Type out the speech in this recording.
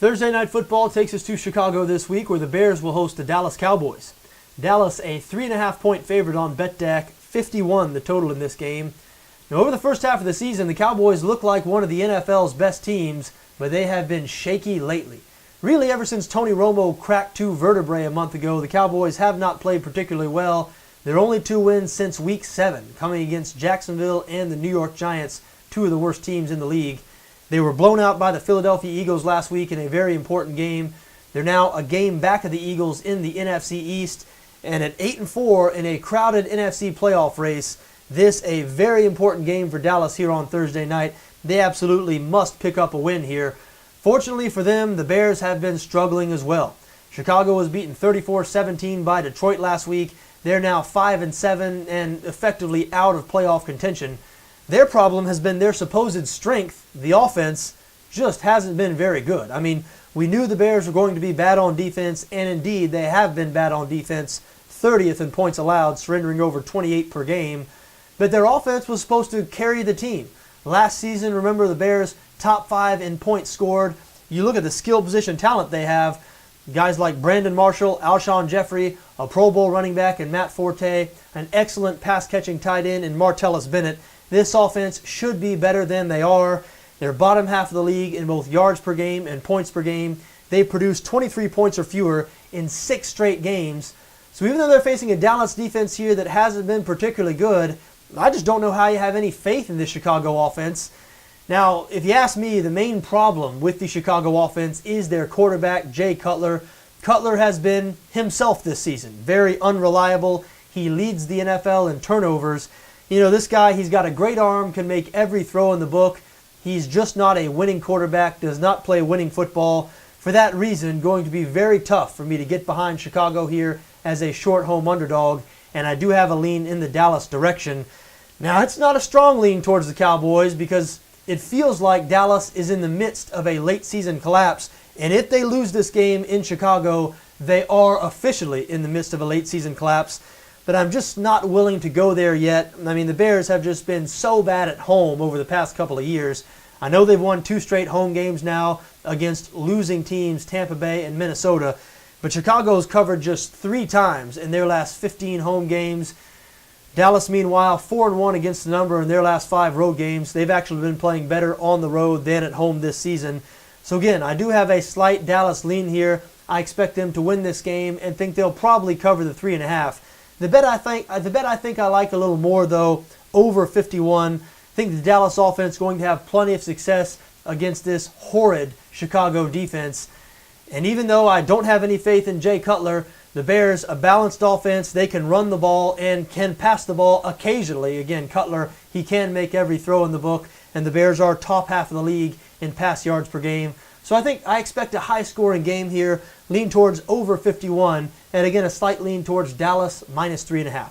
Thursday Night Football takes us to Chicago this week, where the Bears will host the Dallas Cowboys. Dallas a 3.5-point favorite on BETDAQ, 51 the total in this game. Now, over the first half of the season, the Cowboys look like one of the NFL's best teams, but they have been shaky lately. Really, ever since Tony Romo cracked 2 vertebrae a month ago, the Cowboys have not played particularly well. Their only 2 wins since Week 7, coming against Jacksonville and the New York Giants, 2 of the worst teams in the league. They were blown out by the Philadelphia Eagles last week in a very important game. They're now a game back of the Eagles in the NFC East, and at 8-4 in a crowded NFC playoff race. This a very important game for Dallas here on Thursday night. They absolutely must pick up a win here. Fortunately for them, the Bears have been struggling as well. Chicago was beaten 34-17 by Detroit last week. They're now 5-7 and effectively out of playoff contention. Their problem has been their supposed strength. The offense just hasn't been very good. I mean, we knew the Bears were going to be bad on defense, and indeed they have been bad on defense. 30th in points allowed, surrendering over 28 per game. But their offense was supposed to carry the team. Last season, remember, the Bears top 5 in points scored. You look at the skill position talent they have. Guys like Brandon Marshall, Alshon Jeffrey, a Pro Bowl running back in Matt Forte, an excellent pass-catching tight end in Martellus Bennett. This offense should be better than they are. They're bottom half of the league in both yards per game and points per game. They produced 23 points or fewer in 6 straight games. So even though they're facing a Dallas defense here that hasn't been particularly good, I just don't know how you have any faith in this Chicago offense. Now, if you ask me, the main problem with the Chicago offense is their quarterback, Jay Cutler. Cutler has been himself this season, very unreliable. He leads the NFL in turnovers. You know, this guy, he's got a great arm, can make every throw in the book. He's just not a winning quarterback, does not play winning football. For that reason, going to be very tough for me to get behind Chicago here as a short home underdog, and I do have a lean in the Dallas direction. Now, it's not a strong lean towards the Cowboys because it feels like Dallas is in the midst of a late season collapse, and if they lose this game in Chicago, they are officially in the midst of a late season collapse. But I'm just not willing to go there yet. I mean, the Bears have just been so bad at home over the past couple of years. I know they've won 2 straight home games now against losing teams, Tampa Bay and Minnesota. But Chicago's covered just 3 times in their last 15 home games. Dallas, meanwhile, 4-1 against the number in their last 5 road games. They've actually been playing better on the road than at home this season. So again, I do have a slight Dallas lean here. I expect them to win this game and think they'll probably cover the 3.5. The bet I think I like a little more, though, over 51. I think the Dallas offense is going to have plenty of success against this horrid Chicago defense. And even though I don't have any faith in Jay Cutler, the Bears, a balanced offense, they can run the ball and can pass the ball occasionally. Again, Cutler, he can make every throw in the book, and the Bears are top half of the league in pass yards per game. So I expect a high-scoring game here, lean towards over 51, and again, a slight lean towards Dallas minus 3.5.